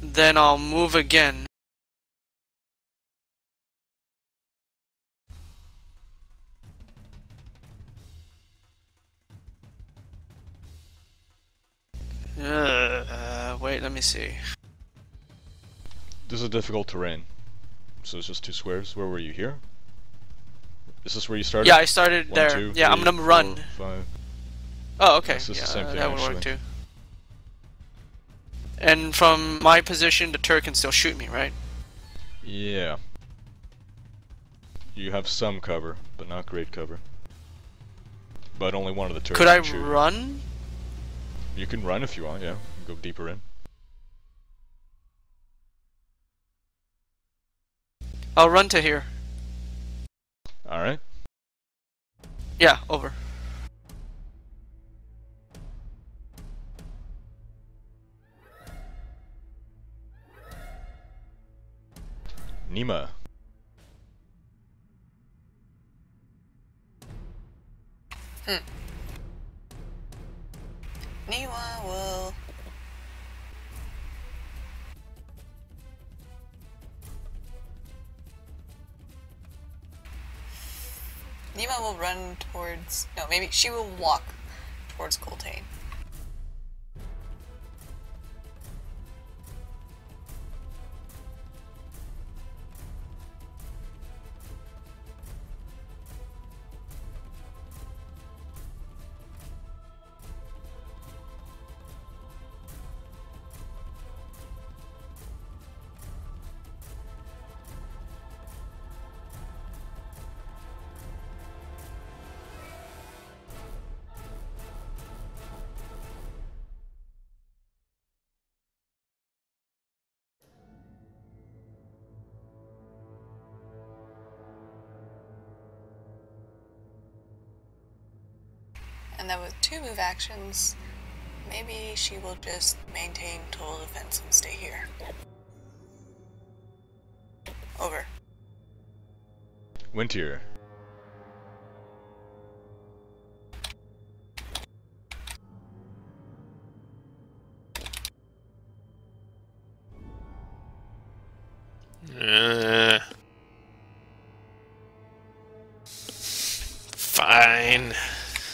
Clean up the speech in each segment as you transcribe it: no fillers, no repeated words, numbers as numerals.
Then I'll move again. Wait, let me see. This is difficult terrain. So it's just 2 squares. Where were you? Here? Is this where you started? Yeah, I started 1, there. 2, Yeah, 3, I'm gonna 4, run. 5. Oh, okay. Yes, this is Yeah, the same thing, that would actually. work too. And from my position, the turret can still shoot me, right? Yeah. You have some cover, but not great cover. But only one of the turrets Could I can shoot. run? You can run if you want, yeah. You can go deeper in. I'll run to here. Alright. Yeah, over. Nima. Niwa will... Nima will run towards... No, maybe she will walk towards Coltaine. And then with 2 move actions, maybe she will just maintain total defense and stay here. Over. Wintier. Fine.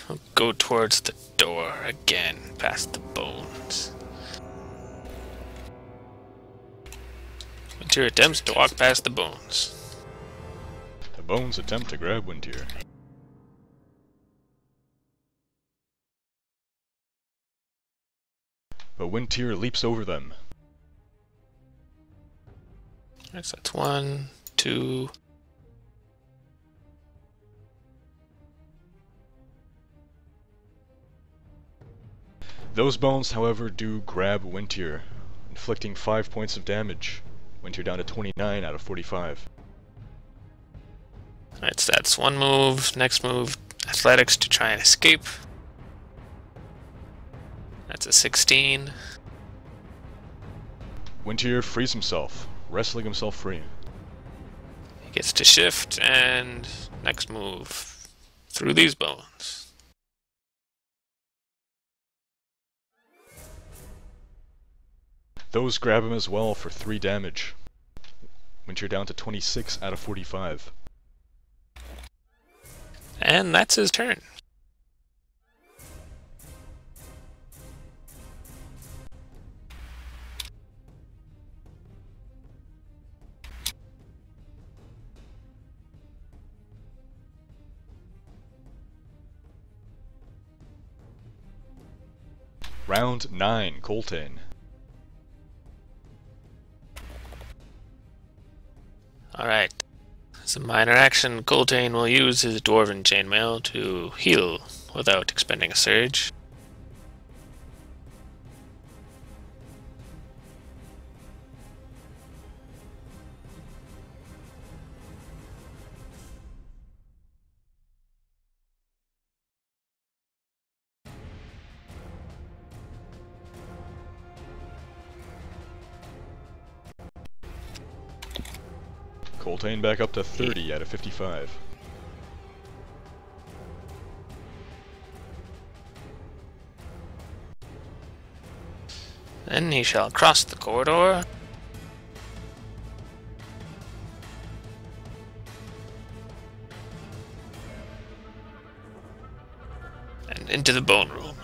I'll go towards the door again, past the bones. Wintier attempts to walk past the bones. The bones attempt to grab Wintier. But Wintier leaps over them. Alright, so that's 1, 2. Those bones, however, do grab Wintier, inflicting 5 points of damage. Wintier down to 29 out of 45. Alright, so that's 1 move. Next move, athletics to try and escape. That's a 16. Wintier frees himself, wrestling himself free. He gets to shift, and next move, through these bones. Those grab him as well for 3 damage. Wintier down to 26 out of 45. And that's his turn. Round 9, Coltaine. Alright. As a minor action, Coltaine will use his Dwarven Chainmail to heal without expending a surge. Coltaine back up to 30 out of 55. Then he shall cross the corridor. And into the bone room.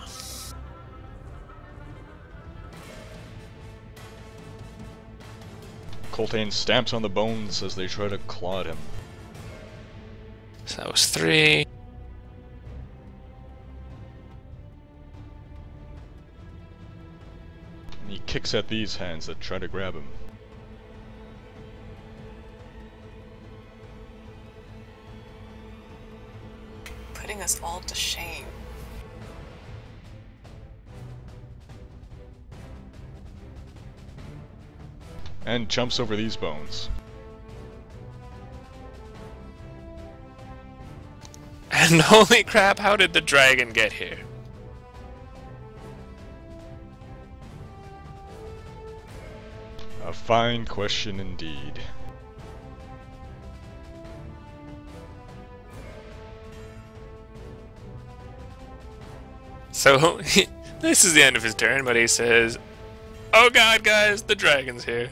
Coltaine stamps on the bones as they try to claw at him. So that was 3. And he kicks at these hands that try to grab him. Putting us all to shame. And jumps over these bones. And holy crap, how did the dragon get here? A fine question indeed. So, this is the end of his turn, but he says, "Oh god, guys, the dragon's here."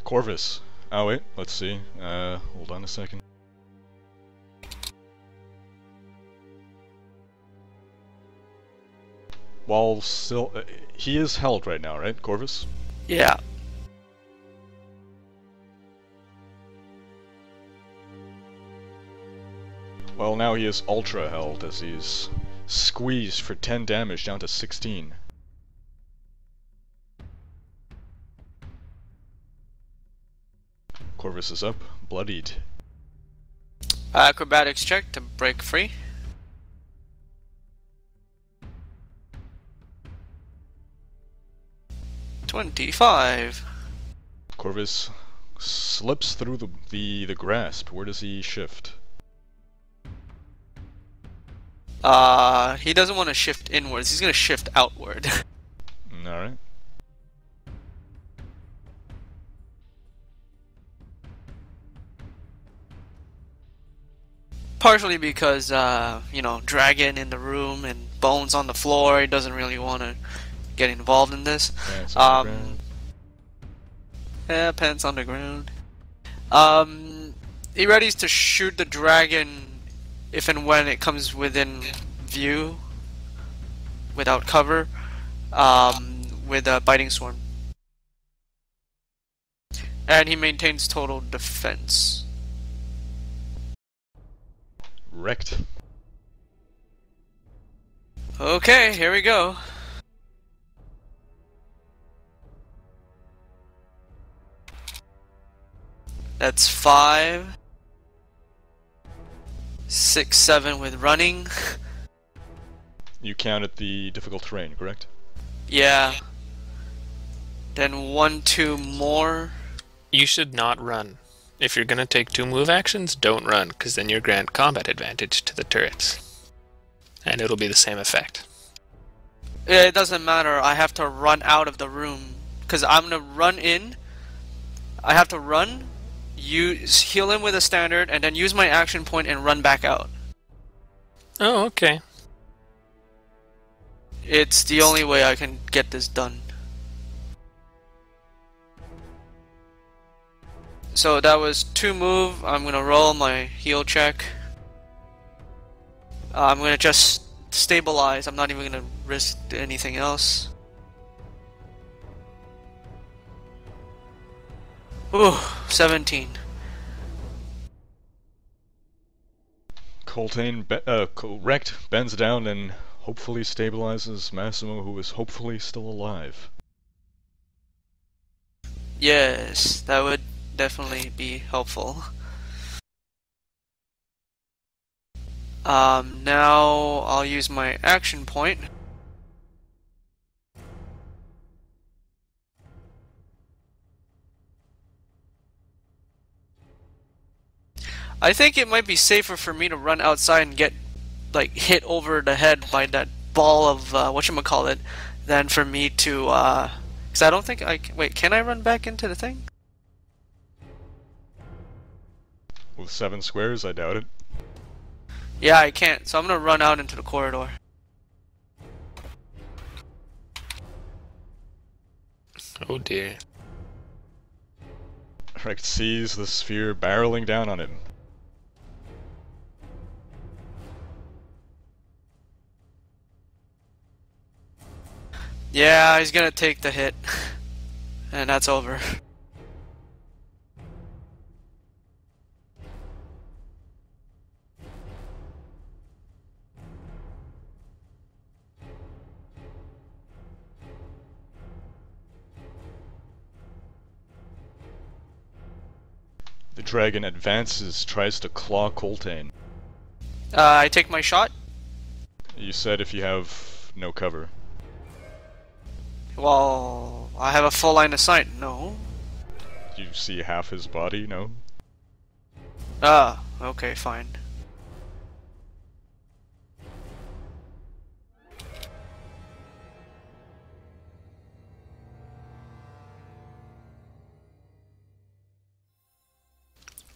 Corvus. Oh wait, let's see. Hold on a second. While still... he is held right now, right, Corvus? Yeah. Well, now he is ultra held as he's squeezed for 10 damage down to 16. Corvus is up, bloodied. Acrobatics check to break free. $25. Corvus slips through the grasp. Where does he shift? He doesn't want to shift inwards. He's gonna shift outward. Alright. Partially because, you know, dragon in the room and bones on the floor. He doesn't really want to get involved in this. Pants on the ground. Yeah, pants on the ground. He readies to shoot the dragon if and when it comes within view, without cover, with a biting swarm. And he maintains total defense. Wrecked. Okay, here we go. That's 5, 6, 7 with running. You counted the difficult terrain, correct? Yeah. Then 1, 2 more. You should not run. If you're gonna take 2 move actions, don't run, because then you're grant combat advantage to the turrets. And it'll be the same effect. It doesn't matter, I have to run out of the room. Because I'm gonna run in. I have to run, heal him with a standard, and then use my action point and run back out. Oh, okay. It's the only way I can get this done. So that was 2 move. I'm gonna roll my heal check. I'm gonna just stabilize. I'm not even gonna risk anything else. Ooh, 17. Coltaine, wrecked, bends down and hopefully stabilizes Massimo, who is hopefully still alive. Yes, that would definitely be helpful. Now I'll use my action point. I think it might be safer for me to run outside and get, like, hit over the head by that ball of, whatchamacallit, than for me to, because I don't think I can, wait, can I run back into the thing? With 7 squares, I doubt it. Yeah, I can't, so I'm gonna run out into the corridor. Oh dear. Rex sees the sphere barreling down on him. Yeah, he's gonna take the hit. And that's over. The dragon advances, tries to claw Coltaine. I take my shot. You said if you have no cover. Well, I have a full line of sight. No. You see half his body, no? Ah, okay, fine.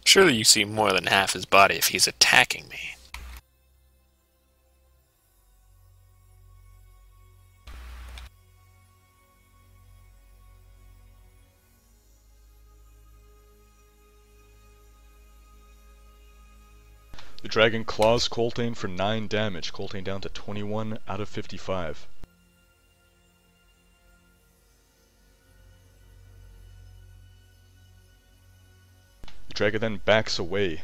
Surely you see more than half his body if he's attacking me. The dragon claws Coltaine for 9 damage. Coltaine down to 21 out of 55. The dragon then backs away.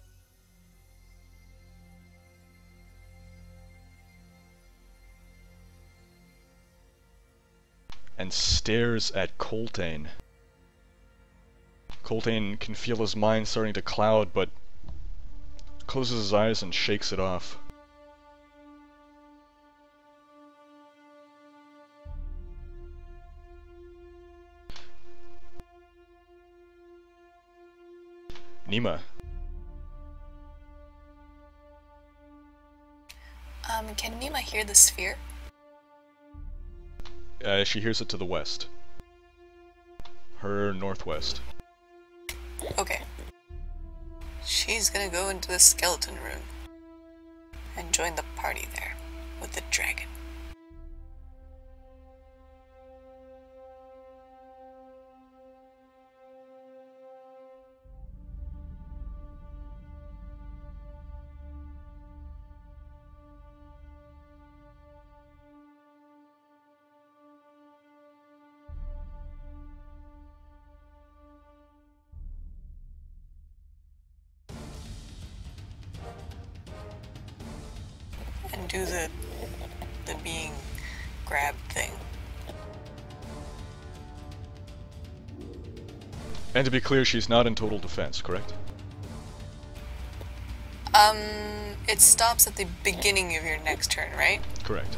And stares at Coltaine. Coltaine can feel his mind starting to cloud, but closes his eyes and shakes it off. Nima. Can Nima hear the sphere? She hears it to the west. Her northwest. Okay. She's gonna go into the skeleton room and join the party there with the dragon. And do the being grabbed thing. And to be clear, she's not in total defense, correct? It stops at the beginning of your next turn, right? Correct.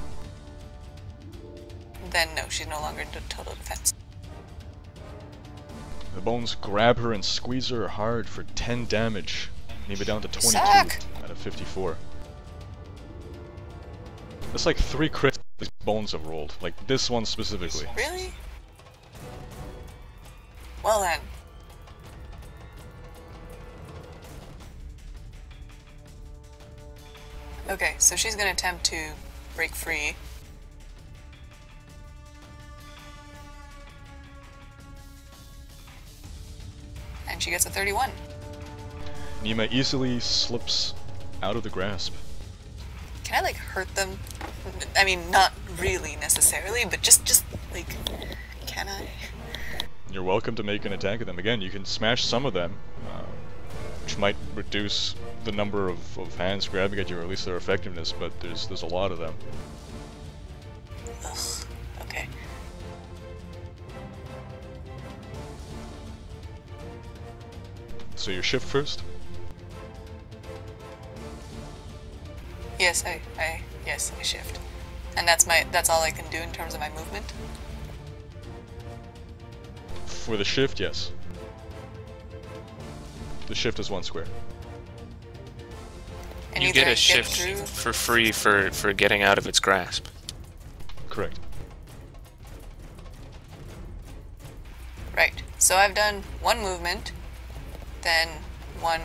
Then no, she's no longer in total defense. The bones grab her and squeeze her hard for 10 damage. Nima down to 22 Suck. out of 54. That's like 3 crits these bones have rolled. Like this one specifically. Really? Well then. Okay, so she's gonna attempt to break free. And she gets a 31. Nima easily slips out of the grasp. Can I like hurt them? I mean, not really necessarily, but just like, can I? You're welcome to make an attack at them. Again, you can smash some of them, which might reduce the number of hands grabbing at you, or at least their effectiveness, but there's a lot of them. Ugh, okay. So you shift first? Yes, yes, I shift. And that's all I can do in terms of my movement? For the shift, yes. The shift is 1 square. And You either get I a shift through- for free for getting out of its grasp. Correct. Right. So I've done 1 movement, then 1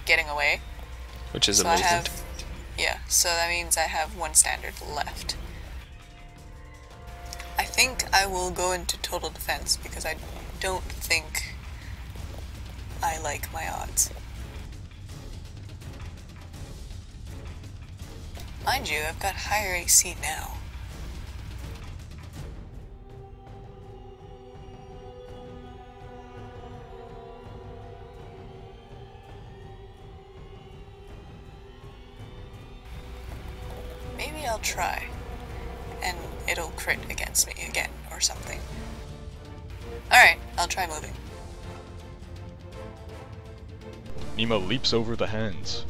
getting away. Which is So a I movement. have, yeah, so that means I have 1 standard left. I think I will go into total defense because I don't think I like my odds. Mind you, I've got higher AC now. Maybe I'll try, and it'll crit against me again, or something. Alright, I'll try moving. Nima leaps over the hands.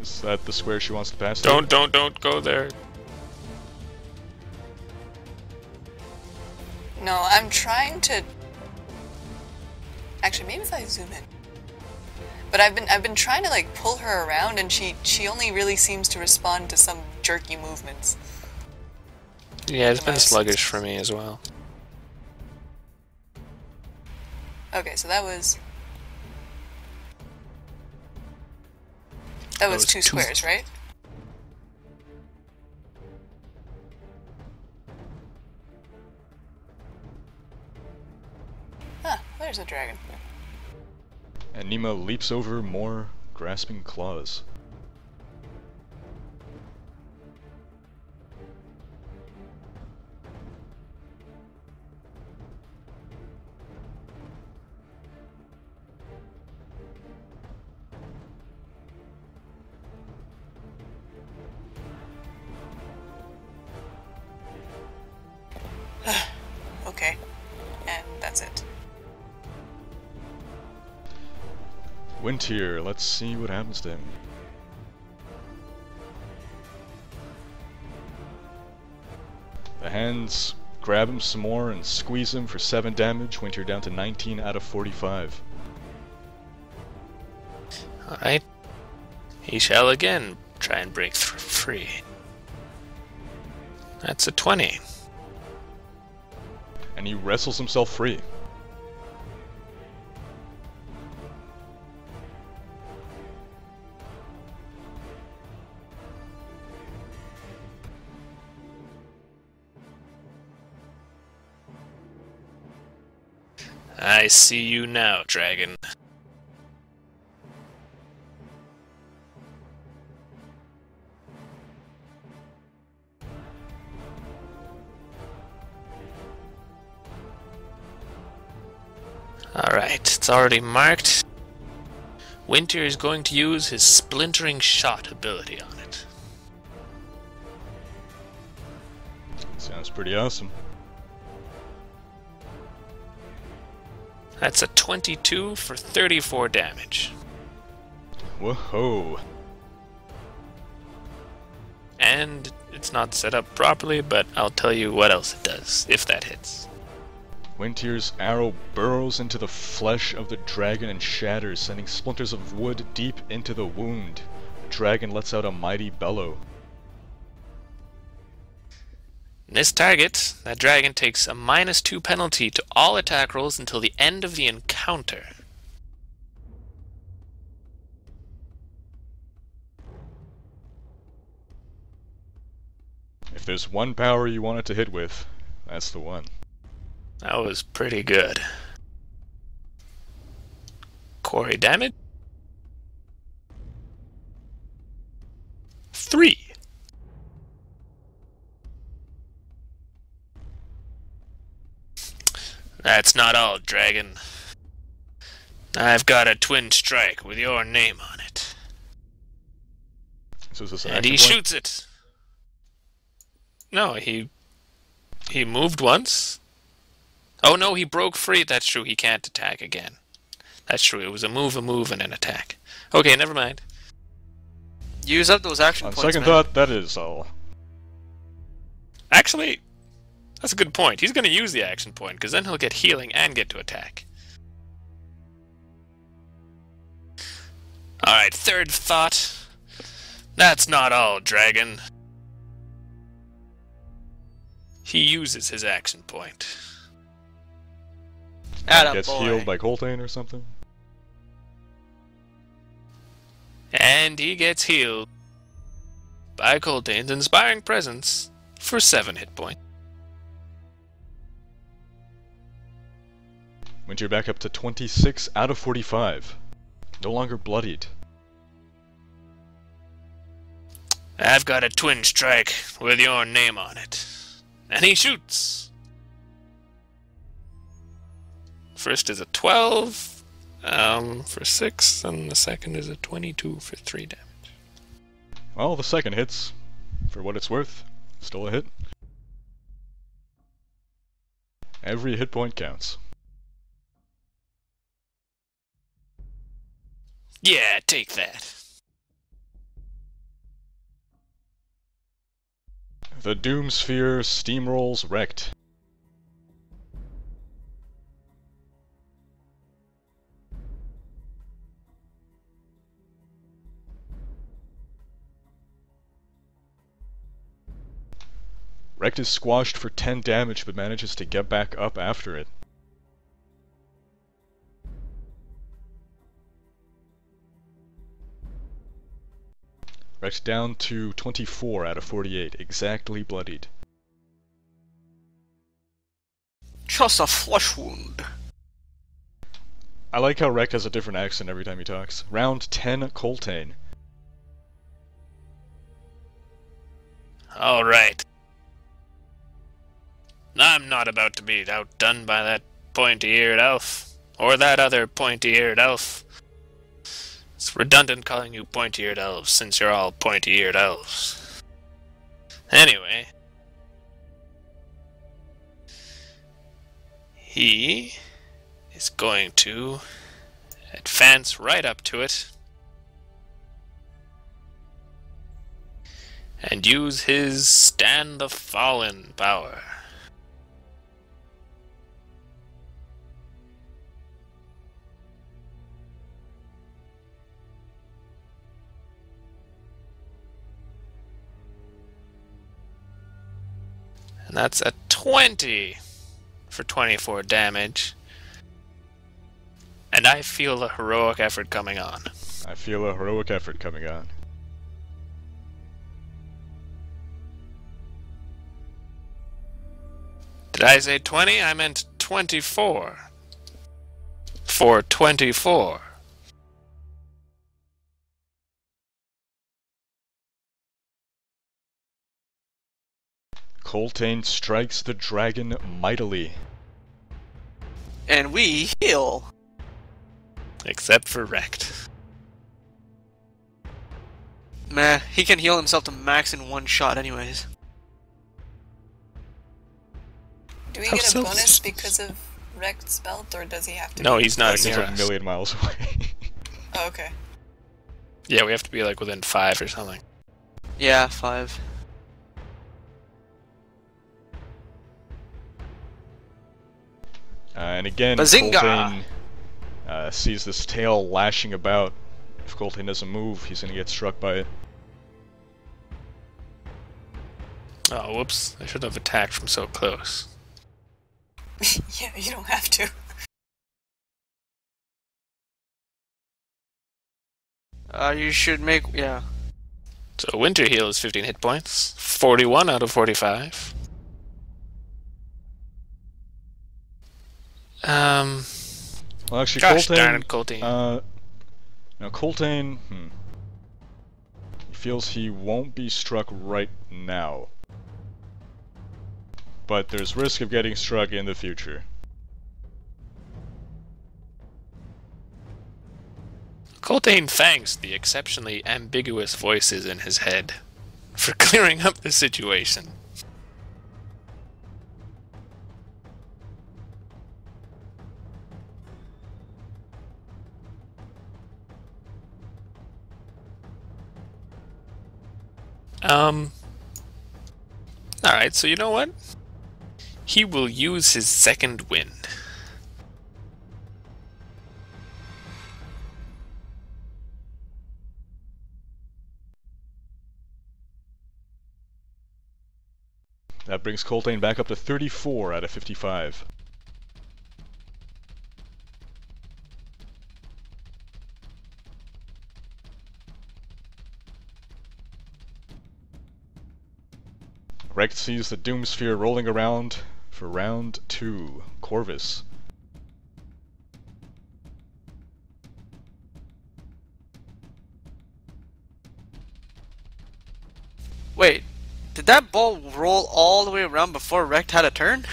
Is that the square she wants to pass through? Don't go there. No, I'm trying to... Actually, maybe if I zoom in. But I've been trying to like pull her around, and she only really seems to respond to some jerky movements. Yeah, it's been sluggish for me as well. Okay, so that was... That was two squares, right? Ah, there's a dragon. And Nima leaps over more grasping claws. Okay, and that's it. Wintier, let's see what happens to him. The hands grab him some more and squeeze him for 7 damage. Wintier down to 19 out of 45. Alright. He shall again try and break free. That's a 20. And he wrestles himself free. I see you now, dragon. Alright, it's already marked. Winter is going to use his splintering shot ability on it. Sounds pretty awesome. That's a 22 for 34 damage. Whoa-ho. And it's not set up properly, but I'll tell you what else it does, if that hits. Wintier's arrow burrows into the flesh of the dragon and shatters, sending splinters of wood deep into the wound. The dragon lets out a mighty bellow. This target, that dragon takes a -2 penalty to all attack rolls until the end of the encounter. If there's one power you want it to hit with, that's the one. That was pretty good. Quarry damage? 3. That's not all, dragon. I've got a twin strike with your name on it. So is this an And action he point? shoots it. No, he moved once. Oh no, he broke free. That's true. He can't attack again. That's true. It was a move, and an attack. Okay, never mind. Use up those action On points, second man. thought, that is all. Actually, that's a good point. He's going to use the action point, because then he'll get healing and get to attack. Alright, third thought. That's not all, dragon. He uses his action point. Gets healed by Coltaine or something. And he gets healed by Coltaine's inspiring presence for 7 hit points. Went you're back up to 26 out of 45. No longer bloodied. I've got a twin strike with your name on it. And he shoots. First is a 12 for 6, and the second is a 22 for 3 damage. Well, the second hits, for what it's worth. Still a hit. Every hit point counts. Yeah, take that. The Doom Sphere steamrolls wrecked. Wrecked is squashed for 10 damage, but manages to get back up after it. Wrecked down to 24 out of 48, exactly bloodied. Just a flesh wound. I like how Wreck has a different accent every time he talks. Round 10, Coltaine. Alright. I'm not about to be outdone by that pointy-eared elf. Or that other pointy-eared elf. It's redundant calling you pointy-eared elves, since you're all pointy-eared elves. Anyway. He is going to advance right up to it. And use his Stand the Fallen power. And that's a 20 for 24 damage. And I feel a heroic effort coming on. I feel a heroic effort coming on. Did I say 20? I meant 24. For 24. Coltaine strikes the dragon mightily. And we heal. Except for Wrecked. Meh, he can heal himself to max in one shot anyways. Do we get a bonus because of Wrecked's belt, or does he have to? No, he's not He's near a us. million miles away. Oh, okay. Yeah, we have to be like within 5 or something. Yeah, 5. And again, Bazinga! Coltaine sees this tail lashing about. If Coltaine doesn't move, he's gonna get struck by it. Oh, whoops. I should have attacked from so close. Yeah, you don't have to. You should make, yeah. So Winter Heal is 15 hit points. 41 out of 45. Well, actually, Gosh Coltaine. darn it, Coltaine. Now Coltaine, he feels he won't be struck right now, but there's risk of getting struck in the future. Coltaine thanks the exceptionally ambiguous voices in his head for clearing up the situation. Alright, so you know what? He will use his second wind. That brings Coltaine back up to 34 out of 55. Rekt sees the Doom Sphere rolling around for round 2. Corvus. Wait, did that ball roll all the way around before Rekt had a turn?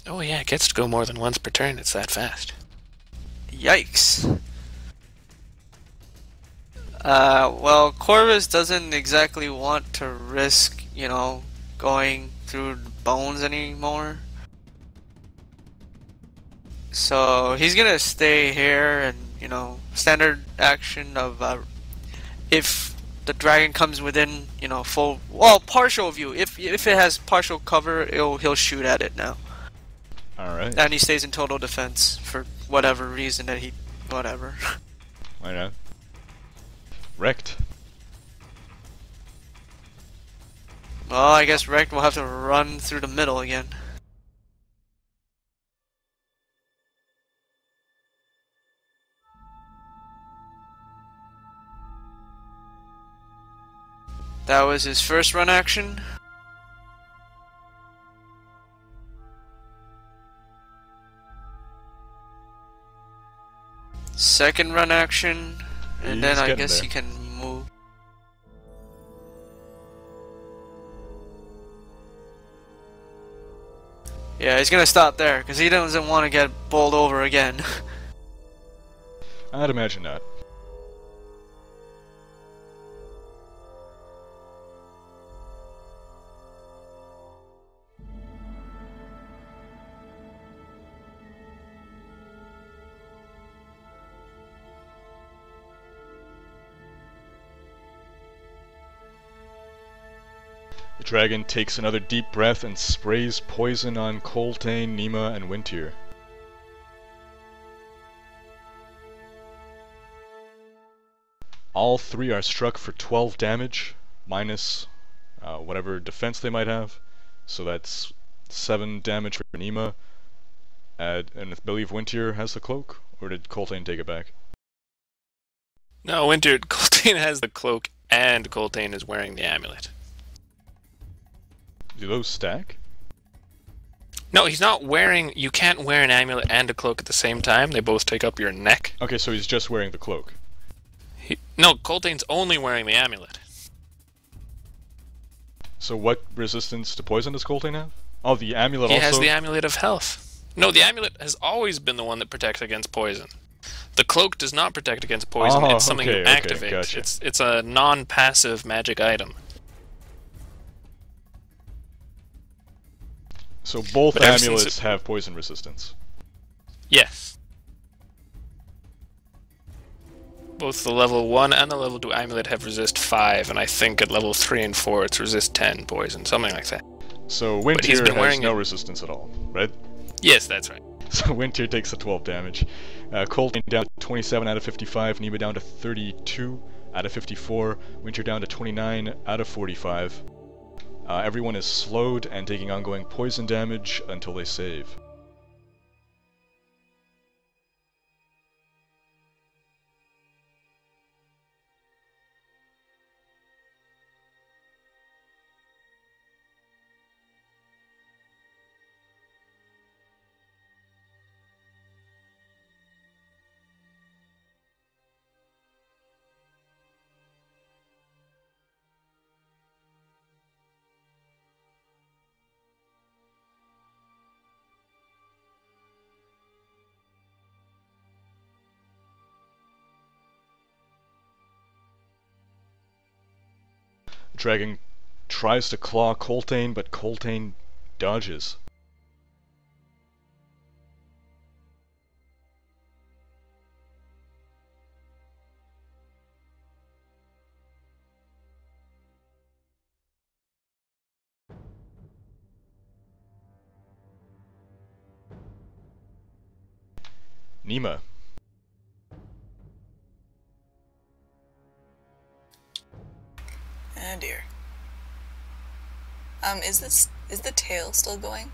Oh yeah, it gets to go more than once per turn, it's that fast. Yikes. Well, Corvus doesn't exactly want to risk, going through bones anymore. So he's gonna stay here and, standard action of, if the dragon comes within, partial view. If it has partial cover, he'll shoot at it now. Alright. And he stays in total defense for whatever reason that whatever. Why not? Rekt. Well, I guess Rekt will have to run through the middle again. That was his first run action. Second run action, and then I guess he can move. Yeah, he's gonna stop there, because he doesn't want to get bowled over again. I'd imagine not. The dragon takes another deep breath and sprays poison on Coltaine, Nima, and Wintier. All three are struck for 12 damage, minus whatever defense they might have. So that's 7 damage for Nima. And I believe Wintier has the cloak, or did Coltaine take it back? No, Coltaine has the cloak, and Coltaine is wearing the amulet. Do those stack? No, he's not wearing... You can't wear an amulet and a cloak at the same time. They both take up your neck. Okay, so he's just wearing the cloak. No, Coltaine's only wearing the amulet. So what resistance to poison does Coltaine have? Oh, the amulet also... He has the amulet of health. No, the amulet has always been the one that protects against poison. The cloak does not protect against poison. It's something you activate. Gotcha. It's a non-passive magic item. So both amulets have poison resistance? Yes. Both the level 1 and the level 2 amulet have resist 5, and I think at level 3 and 4 it's resist 10 poison, something like that. So Wintier has no resistance at all, right? Yes, that's right. So Wintier takes the 12 damage. Coltaine down to 27 out of 55, Nima down to 32 out of 54, Wintier down to 29 out of 45. Everyone is slowed and taking ongoing poison damage until they save. Dragon tries to claw Coltaine, but Coltaine dodges. Nima. Oh dear. Is the tail still going?